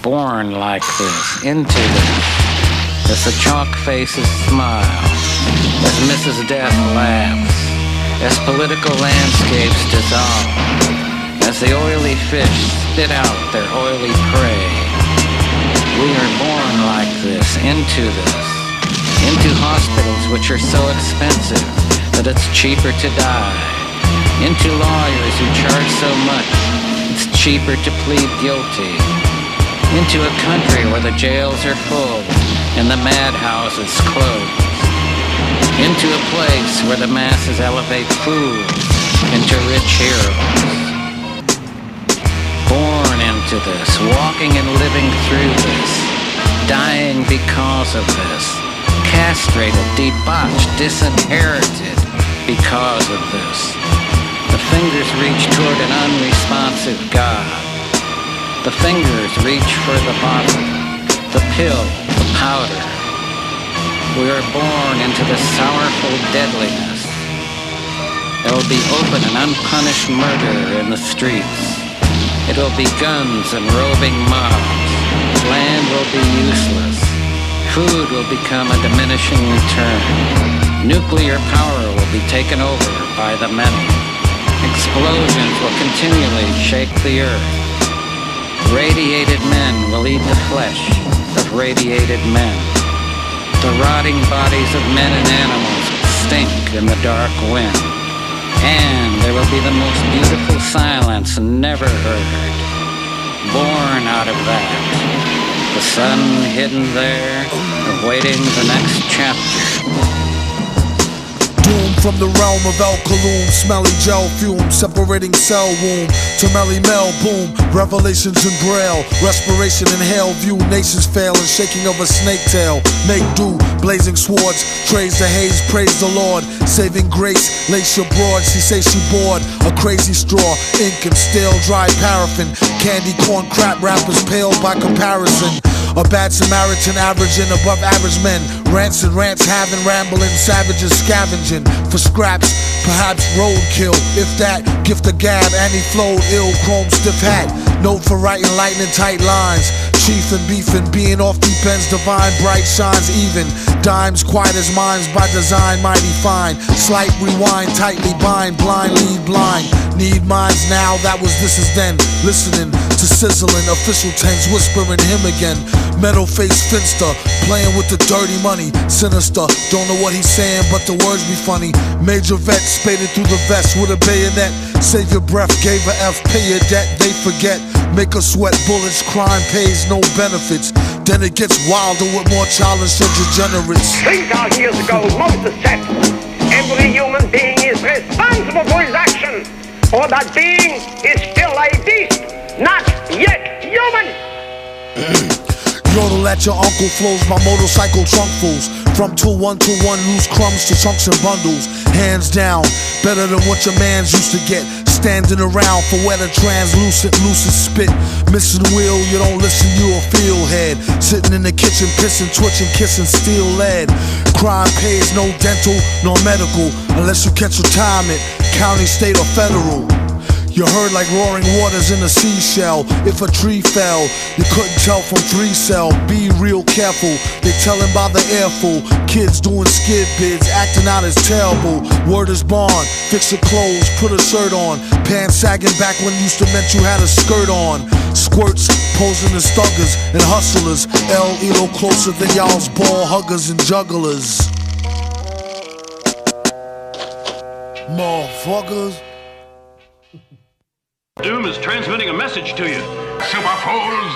born like this, into this, as the chalk faces smile, as Mrs. Death laughs, as political landscapes dissolve, as the oily fish spit out their oily prey. We are born like this, into hospitals which are so expensive that it's cheaper to die, into lawyers who charge so much it's cheaper to plead guilty, into a country where the jails are full and the madhouses closed, into a place where the masses elevate fools into rich heroes. Born into this, walking and living through this, dying because of this, castrated, debauched, disinherited because of this. The fingers reach toward an unresponsive God. The fingers reach for the bottle, the pill, the powder. We are born into this sorrowful deadliness. There will be open and unpunished murder in the streets. It will be guns and roving mobs. Land will be useless. Food will become a diminishing return. Nuclear power will be taken over by the many. Explosions will continually shake the earth. Radiated men will eat the flesh of radiated men. The rotting bodies of men and animals stink in the dark wind. And there will be the most beautiful silence never heard. Born out of that. The sun hidden there, awaiting the next chapter. Doom from the realm of alkaloon, smelly gel fume, separating cell womb to Melly Mel, boom, revelations in braille, respiration in hell, view nations fail and shaking of a snake tail, make do, blazing swords, trays the haze, praise the Lord, saving grace, lace your broad, she say she bored, a crazy straw, ink and stale, dry paraffin, candy corn crap rappers pale by comparison. A bad Samaritan averaging above average men. Rants and rants having, rambling savages scavenging for scraps, perhaps roadkill. If that, gift a gab, and he flowed ill, chrome stiff hat. Note for writing lightning tight lines. Chief and beefing, being off deep ends, divine, bright shines even. Dimes quiet as minds by design, mighty fine. Slight rewind, tightly bind, blind lead blind. Need minds now, that was this is then. Listening to sizzling, official tens whispering him again. Metal face finster, playing with the dirty money. Sinister, don't know what he's saying, but the words be funny. Major vet spaded through the vest with a bayonet. Save your breath, gave a F, pay your debt, they forget. Make us sweat bullets, crime pays no benefits. Then it gets wilder with more childish and degenerates. 3,000 years ago, Moses said, every human being is responsible for his action, or that being is still a beast, not yet human. Yodel at your uncle flows my motorcycle trunk fools. From tool one to one, loose crumbs to chunks and bundles. Hands down, better than what your mans used to get. Standing around for wet and translucent, lucid spit. Missing wheel, you don't listen, you a feel head. Sitting in the kitchen, pissing, twitching, kissing steel lead. Crime pays no dental, no medical, unless you catch retirement, county, state, or federal. You heard like roaring waters in a seashell. If a tree fell, you couldn't tell from 3-cell. Be real careful, they tellin' by the airful. Kids doing skid bids, acting out as terrible. Word is bond, fix your clothes, put a shirt on. Pants sagging back when used to meant you had a skirt on. Squirts, posing as thuggers and hustlers. El Elo closer than y'all's ball huggers and jugglers. Motherfuckers. Doom is transmitting a message to you. Super fools!